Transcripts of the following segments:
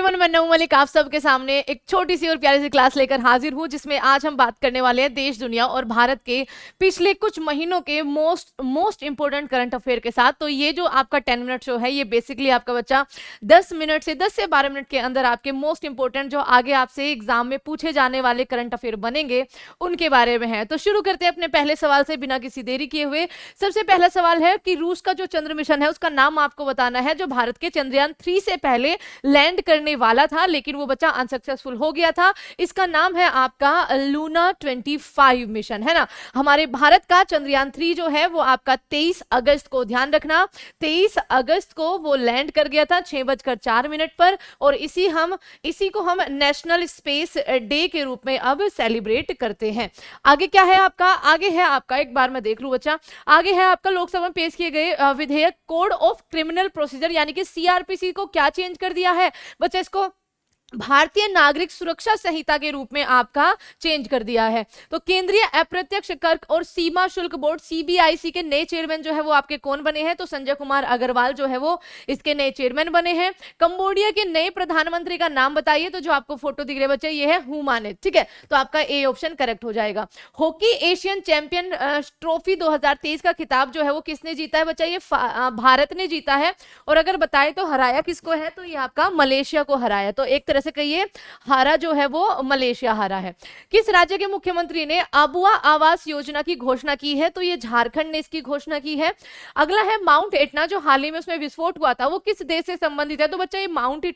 Everyone, मैं नऊ मलिक आप सबके सामने एक छोटी सी और प्यारी सी क्लास लेकर हाजिर हूं, जिसमें आज हम बात करने वाले हैं देश, दुनिया और भारत के पिछले कुछ महीनों के मोस्ट इंपोर्टेंट करंट अफेयर के साथ। तो ये जो आपका 10 मिनट शो है, ये बेसिकली आपका बच्चा 10 से 12 मिनट के अंदर आपके मोस्ट इंपोर्टेंट जो आगे आपसे एग्जाम में पूछे जाने वाले करंट अफेयर बनेंगे उनके बारे में है। तो शुरू करते हैं अपने पहले सवाल से बिना किसी देरी किए हुए। सबसे पहला सवाल है कि रूस का जो चंद्र मिशन है उसका नाम आपको बताना है, जो भारत के चंद्रयान 3 से पहले लैंड करने वाला था, लेकिन वो बच्चा अनसक्सेसफुल हो गया था। इसका नाम है आपका लूना 25 मिशन, है ना। हमारे भारत का चंद्रयान 3 जो है वो आपका 23 अगस्त को, ध्यान रखना, 23 अगस्त को वो लैंड कर गया था 6:04 पर। और इसी को हम नेशनल स्पेस डे के रूप में अब सेलिब्रेट करते हैं। आगे क्या है आपका? आगे है आपका, एक बार मैं देख लूं बच्चा, आगे है आपका लोकसभा में पेश किए गए विधेयक कोड ऑफ क्रिमिनल प्रोसीजर यानी कि सीआरपीसी को क्या चेंज कर दिया है बच्चा? इसको भारतीय नागरिक सुरक्षा संहिता के रूप में आपका चेंज कर दिया है। तो केंद्रीय अप्रत्यक्ष कर और सीमा शुल्क बोर्ड सीबीआईसी के नए चेयरमैन जो है वो आपके कौन बने हैं? तो संजय कुमार अग्रवाल जो है वो इसके नए चेयरमैन बने हैं। कंबोडिया के नए प्रधानमंत्री का नाम बताइए। तो जो आपको फोटो दिख रहे बच्चे, ये है हू मानेत, ठीक है। तो आपका ए ऑप्शन करेक्ट हो जाएगा। हॉकी एशियन चैंपियन ट्रॉफी 2023 का खिताब जो है वो किसने जीता है बच्चा? ये भारत ने जीता है। और अगर बताए तो हराया किसको है? तो ये आपका मलेशिया को हराया। तो एक से कहिए हारा जो है वो मलेशिया हारा है। किस राज्य के मुख्यमंत्री ने अबुआ आवास योजना की घोषणा की है? तो ये झारखंड ने इसकी घोषणा की है। अगला है माउंट एटना, जो हाल ही में उसमें विस्फोट हुआ था, वो किस देश से संबंधित है? तो बच्चा ये माउंट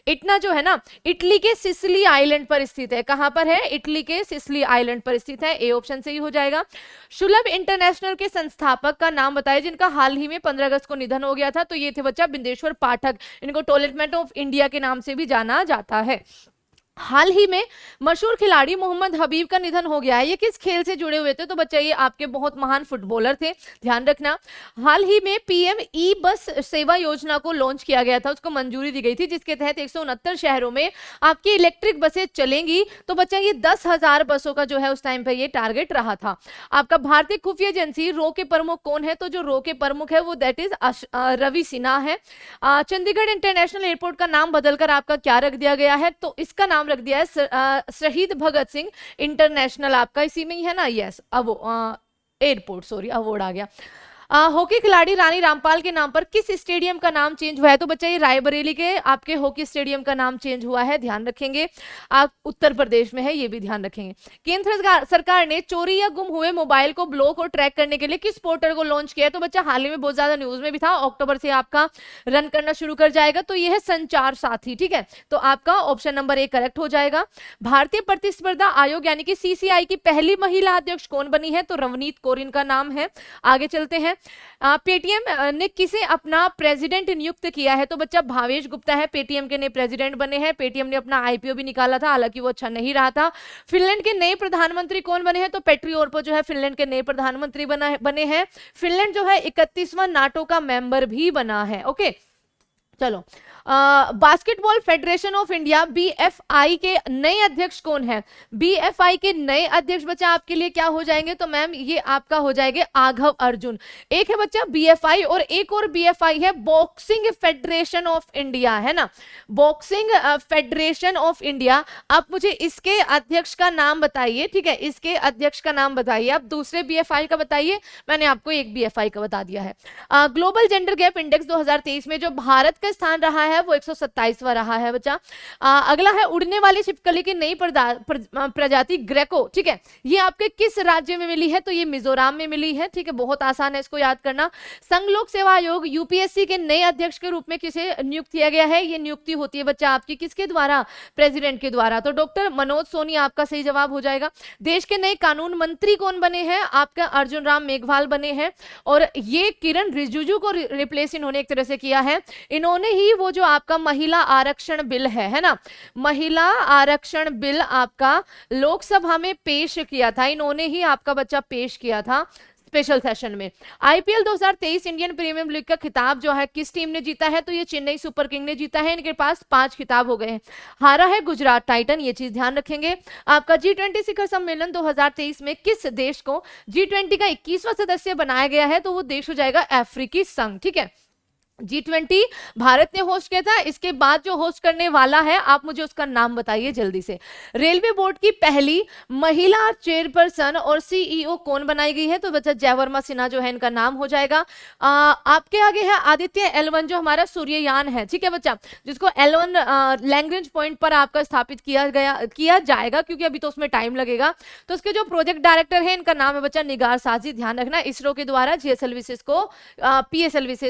इटना जो है ना, इटली के सिसिली आइलैंड पर स्थित है। कहां पर है? इटली के सिसिली आइलैंड पर स्थित है। ए ऑप्शन सही हो जाएगा। सुलभ इंटरनेशनल के संस्थापक का नाम बताइए, जिनका हाल ही में 15 अगस्त को निधन हो गया था। तो ये थे बच्चा बिंदेश्वर पाठक। इनको टॉयलेट ऑफ इंडिया के नाम से भी जाना जाता है। हाल ही में मशहूर खिलाड़ी मोहम्मद हबीब का निधन हो गया है। ये किस खेल से जुड़े हुए थे? तो बच्चा ये आपके बहुत महान फुटबॉलर थे, ध्यान रखना। हाल ही में पीएम ई बस सेवा योजना को लॉन्च किया गया था, उसको मंजूरी दी गई थी, जिसके तहत 169 शहरों में आपकी इलेक्ट्रिक बसें चलेंगी। तो बच्चा ये 10,000 बसों का जो है उस टाइम पे ये टारगेट रहा था। आपका भारतीय खुफिया एजेंसी रो के प्रमुख कौन है? तो जो रो के प्रमुख है वो दैट इज रवि सिन्हा है। चंडीगढ़ इंटरनेशनल एयरपोर्ट का नाम बदलकर आपका क्या रख दिया गया है? तो इसका नाम रख दिया है शहीद भगत सिंह इंटरनेशनल। आपका इसी में ही है ना, यस, अब एयरपोर्ट, सॉरी अवार्ड आ गया। हॉकी खिलाड़ी रानी रामपाल के नाम पर किस स्टेडियम का नाम चेंज हुआ है? तो बच्चा ये रायबरेली के आपके हॉकी स्टेडियम का नाम चेंज हुआ है, ध्यान रखेंगे। आप उत्तर प्रदेश में है, ये भी ध्यान रखेंगे। केंद्र सरकार ने चोरी या गुम हुए मोबाइल को ब्लॉक और ट्रैक करने के लिए किस पोर्टल को लॉन्च किया है? तो बच्चा हाल ही में बहुत ज्यादा न्यूज में भी था, अक्टूबर से आपका रन करना शुरू कर जाएगा। तो ये है संचार साथी, ठीक है। तो आपका ऑप्शन नंबर ए करेक्ट हो जाएगा। भारतीय प्रतिस्पर्धा आयोग यानी कि सीसीआई की पहली महिला अध्यक्ष कौन बनी है? तो रवनीत कौर इनका नाम है। आगे चलते हैं। पेटीएम ने किसे अपना प्रेसिडेंट नियुक्त किया है? तो बच्चा भावेश गुप्ता है, पेटीएम के नए प्रेसिडेंट बने हैं। पेटीएम ने अपना आईपीओ भी निकाला था, हालांकि वो अच्छा नहीं रहा था। फिनलैंड के नए प्रधानमंत्री कौन बने हैं? तो पेट्री ओर्पो जो है फिनलैंड के नए प्रधानमंत्री बने हैं। फिनलैंड जो है 31वां नाटो का मेंबर भी बना है। ओके, चलो। Basketball federation of India BFI के नए अध्यक्ष कौन है? बीएफआई के नए अध्यक्ष बच्चा आपके लिए क्या हो जाएंगे? तो मैम ये आपका हो जाएंगे आघव अर्जुन। एक है बच्चा बीएफआई और एक और बीएफआई है बॉक्सिंग फेडरेशन ऑफ इंडिया, है ना, बॉक्सिंग फेडरेशन ऑफ इंडिया। आप मुझे इसके अध्यक्ष का नाम बताइए, ठीक है, इसके अध्यक्ष का नाम बताइए। आप दूसरे बीएफआई का बताइए, मैंने आपको एक बीएफआई का बता दिया है। ग्लोबल जेंडर गैप इंडेक्स 2023 में जो भारत का स्थान रहा है वो 127वां रहा है बच्चा। अगला है उड़ने वाली छिपकली की नई प्रजाति ग्रेको, ठीक है, ये आपके किस राज्य में मिली है? तो ये मिजोरम में मिली है, ठीक है, बहुत आसान है इसको याद करना। संघ लोक सेवा आयोग यूपीएससी के नए अध्यक्ष के रूप में किसे नियुक्त किया गया है? ये नियुक्ति होती है बच्चा आपकी किसके द्वारा? प्रेसिडेंट के द्वारा। तो डॉक्टर मनोज सोनी आपका सही जवाब हो जाएगा। देश के नए कानून मंत्री कौन बने हैं? आपका अर्जुन राम मेघवाल बने हैं। और ये किरण रिजिजू को रिप्लेस इन्होंने एक तरह से किया है। इन्होंने ही वो जो आपका महिला आरक्षण बिल है ना, महिला आरक्षण बिल आपका लोकसभा में पेश किया था, इन्होंने ही आपका बच्चा पेश किया था स्पेशल सेशन में। आईपीएल 2023 इंडियन प्रीमियर लीग का खिताब जो है किस टीम ने जीता है? तो ये चेन्नई सुपर किंग ने जीता है। इनके पास 5 खिताब हो गए हैं। हारा है गुजरात टाइटन, ये चीज ध्यान रखेंगे। आपका G20 शिखर सम्मेलन 2023 में किस देश को G20 का 21वां सदस्य बनाया गया है? तो वो देश हो जाएगा अफ्रीकी संघ, ठीक है। G20 भारत ने होस्ट किया था। इसके बाद जो होस्ट करने वाला है, आप मुझे उसका नाम बताइए जल्दी से। रेलवे बोर्ड की पहली महिला चेयरपर्सन और सीईओ कौन बनाई गई है? तो बच्चा जयवर्मा सिन्हा जो है इनका नाम हो जाएगा। आपके आगे है आदित्य L1 जो हमारा सूर्ययान है, ठीक है बच्चा, जिसको L1 लैग्रेंज पॉइंट पर आपका स्थापित किया जाएगा, क्योंकि अभी तो उसमें टाइम लगेगा। तो उसके जो प्रोजेक्ट डायरेक्टर है इनका नाम है बच्चा निगार साजी। ध्यान रखना, इसरो के द्वारा PSLV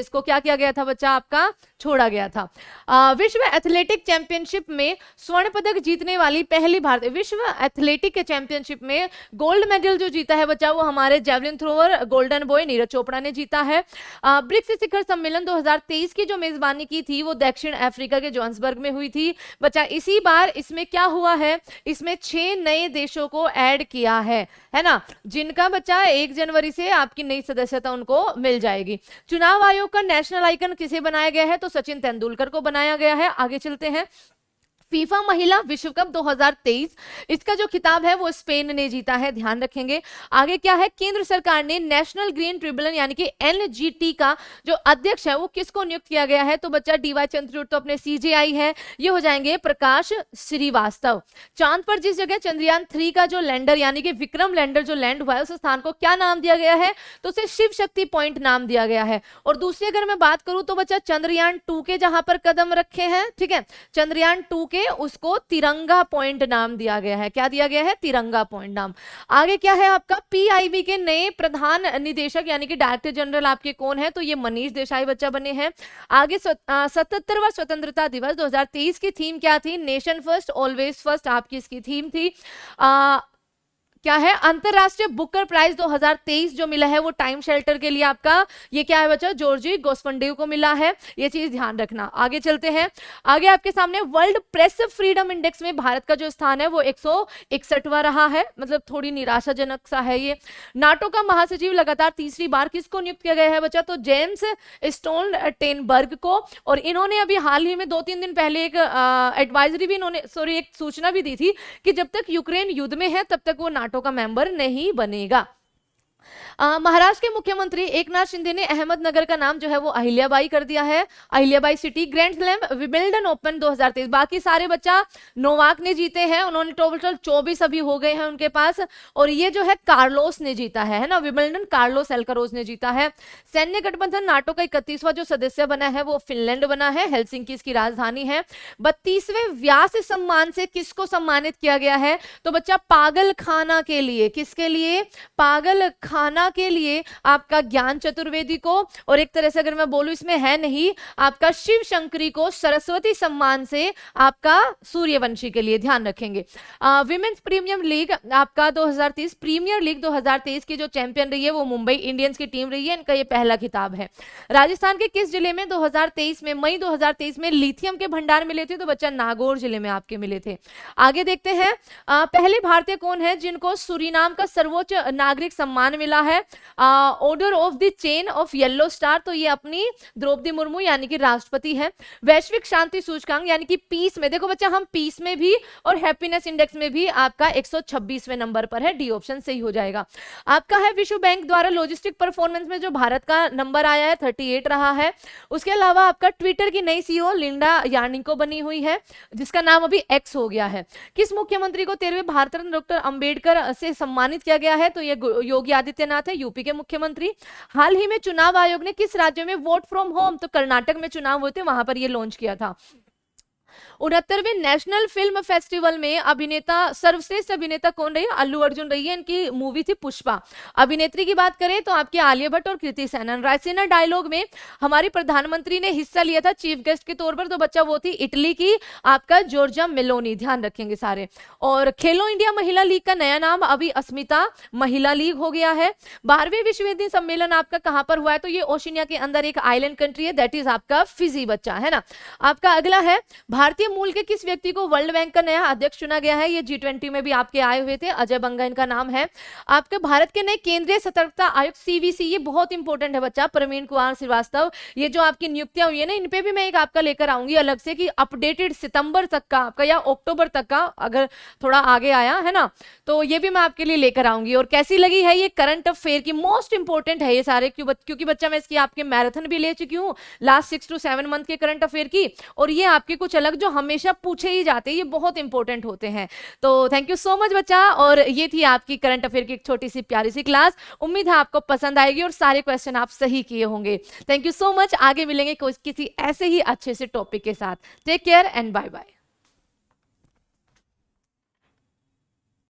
को क्या किया गया था बच्चा, आपका छोड़ा गया था। विश्व एथलेटिक चैंपियनशिप में स्वर्ण पदक जीतने वाली पहली भारतीय, विश्व एथलेटिक चैंपियनशिप में गोल्ड मेडल जो जीता है बच्चा, वो हमारे javelin thrower golden boy Neeraj Chopra ने जीता है। ब्रिक्स शिखर सम्मेलन 2023 की जो मेजबानी की थी वो दक्षिण अफ्रीका के जोहान्सबर्ग में हुई थी बच्चा। इसी बार इसमें क्या हुआ है, इसमें 6 नए देशों को ऐड किया है ना, जिनका बच्चा 1 जनवरी से आपकी नई सदस्यता उनको मिल जाएगी। चुनाव आयोग का नेशनल आइकन किसे बनाया गया है? तो सचिन तेंदुलकर को बनाया गया है। आगे चलते हैं। फीफा महिला विश्व कप 2023, इसका जो खिताब है वो स्पेन ने जीता है, ध्यान रखेंगे। आगे क्या है, केंद्र सरकार ने नेशनल ग्रीन ट्रिब्यूनल यानी कि NGT का जो अध्यक्ष है वो किसको नियुक्त किया गया है? तो बच्चा DY चंद्रचूड़ तो अपने CGI है, ये हो जाएंगे प्रकाश श्रीवास्तव। चांद पर जिस जगह चंद्रयान 3 का जो लैंडर यानी कि विक्रम लैंडर जो लैंड हुआ है, उस स्थान को क्या नाम दिया गया है? तो उसे शिव शक्ति पॉइंट नाम दिया गया है। और दूसरी अगर मैं बात करूं तो बच्चा चंद्रयान 2 के जहां पर कदम रखे हैं, ठीक है, चंद्रयान 2 के उसको तिरंगा पॉइंट नाम दिया गया है। क्या दिया गया है? तिरंगा पॉइंट नाम। आगे क्या है आपका, PIB के नए प्रधान निदेशक यानी कि डायरेक्टर जनरल आपके कौन है? तो ये मनीष देसाई बच्चा बने हैं। आगे 77वां स्वतंत्रता दिवस 2023 की थीम क्या थी? नेशन फर्स्ट ऑलवेज फर्स्ट आपकी इसकी थीम थी। क्या है, अंतरराष्ट्रीय बुकर प्राइज 2023 जो मिला है वो टाइम शेल्टर के लिए आपका, ये क्या है बच्चा, जॉर्जी गोस्पंडेव को मिला है, ये चीज ध्यान रखना। आगे चलते हैं। आगे आपके सामने वर्ल्ड प्रेस फ्रीडम इंडेक्स में भारत का जो स्थान है वो 161वां रहा है, मतलब थोड़ी निराशाजनक सा है ये। नाटो का महासचिव लगातार तीसरी बार किसको नियुक्त किया गया है बच्चा? तो जेम्स स्टोल्टेनबर्ग को। और इन्होंने अभी हाल ही में 2-3 दिन पहले एक एडवाइजरी भी इन्होंने एक सूचना भी दी थी कि जब तक यूक्रेन युद्ध में है तब तक वो नाटो का मेंबर नहीं बनेगा। महाराष्ट्र के मुख्यमंत्री एकनाथ शिंदे ने अहमदनगर का नाम जो है वो अहिल्याबाई कर दिया है, Ahilyabai city. Grand slam Wimbledon open 2023 बाकी सारे बच्चा नोवाक ने जीते हैं, उन्होंने टोटल 24 अभी हो गए हैं उनके पास। और ये जो है कार्लोस ने जीता है ना, विंबलडन कार्लोस एल्कारोज ने जीता है। सैन्य गठबंधन नाटो का 31वां जो सदस्य बना है वो फिनलैंड बना है, हेलसिंकी इसकी राजधानी है। 32वें व्यास सम्मान से किसको सम्मानित किया गया है? तो बच्चा पागल खाना के लिए, किसके लिए? पागल खाना के लिए आपका ज्ञान चतुर्वेदी को। और एक तरह से अगर मैं बोलूं इसमें है नहीं, आपका शिव शंकरी को सरस्वती सम्मान से आपका सूर्यवंशी के लिए, ध्यान रखेंगे। विमेंस प्रीमियम लीग आपका 2023 प्रीमियर लीग 2023 की जो चैंपियन रही है वो मुंबई इंडियंस की टीम रही है, इनका ये पहला खिताब है। राजस्थान के किस जिले में 2023 में मई 2023 में लिथियम के भंडार मिले थे? तो बच्चा नागौर जिले में आपके मिले थे। आगे देखते हैं, पहले भारतीय कौन है जिनको सूरीनाम का सर्वोच्च नागरिक सम्मान मिला है? Order of the chain of yellow star, तो ये अपनी द्रौपदी मुर्मू यानी कि राष्ट्रपति है। वैश्विक शांति सूचकांक यानी कि पीस में, देखो बच्चा हम पीस में भी और हैप्पीनेस इंडेक्स में भी आपका 126वें नंबर पर है, डी ऑप्शन सही हो जाएगा। आपका है विश्व बैंक द्वारा लॉजिस्टिक परफॉर्मेंस में जो भारत का नंबर आया है 38 रहा है। उसके अलावा आपका ट्विटर की नई सीईओ लिंडा यार्निको बनी हुई है, जिसका नाम अभी एक्स हो गया है। किस मुख्यमंत्री को 13वें भारत रत्न डॉक्टर अंबेडकर से सम्मानित किया गया है? तो ये योगी आदित्यनाथ है, यूपी के मुख्यमंत्री। हाल ही में चुनाव आयोग ने किस राज्य में वोट फ्रॉम होम, तो कर्नाटक में चुनाव हुए थे, वहां पर ये लॉन्च किया था। 69वें नेशनल फिल्म फेस्टिवल में अभिनेता, सर्वश्रेष्ठ अभिनेता कौन रही? अल्लू अर्जुन रही है, इनकी मूवी थी पुष्पा। अभिनेत्री की बात करें तो आपके आलिया भट्ट और कृति सेनन। रायसीना डायलॉग में हमारी प्रधानमंत्री ने हिस्सा लिया था चीफ गेस्ट के तौर पर, तो बच्चा वो थी इटली की आपका जॉर्जिया मेलोनी, ध्यान रखेंगे सारे। और खेलो इंडिया महिला लीग का नया नाम अभी अस्मिता महिला लीग हो गया है। 12वें विश्व हिंदी सम्मेलन आपका कहां पर हुआ है? तो ये ओशिनिया के अंदर एक आइलैंड कंट्री है, दैट इज आपका फिजी बच्चा, है ना। आपका अगला है भारतीय मूल के किस व्यक्ति को वर्ल्ड बैंक का नया अध्यक्ष चुना गया है? ये G20 में भी आपके आए हुए थे, अजय बंगा इनका नाम है। आपके भारत के नए केंद्रीय सतर्कता आयुक्त CVC, ये बहुत इंपॉर्टेंट है बच्चा, प्रवीण कुमार श्रीवास्तव। ये जो आपकी नियुक्तियां हुई है ना, इन पे भी मैं एक आपका लेकर आऊंगी अलग से कि अपडेटेड सितंबर तक का आपका या अक्टूबर तक का, अगर थोड़ा आगे आया है ना तो ये भी मैं आपके लिए लेकर आऊंगी। और कैसी लगी है ये करंट अफेयर की, मोस्ट इंपॉर्टेंट है ये सारे, क्योंकि बच्चा मैं इसकी आपके मैराथन भी ले चुकी हूँ लास्ट 6 to 7 मंथ के करंट अफेयर की, और ये आपके कुछ अलग जो हमेशा पूछे ही जाते हैं, ये बहुत इंपॉर्टेंट होते हैं। तो थैंक यू सो मच बच्चा, और ये थी आपकी करंट अफेयर की एक छोटी सी प्यारी सी क्लास। उम्मीद है आपको पसंद आएगी और सारे क्वेश्चन आप सही किए होंगे। थैंक यू सो मच, आगे मिलेंगे किसी ऐसे ही अच्छे से टॉपिक के साथ। Take care and bye bye.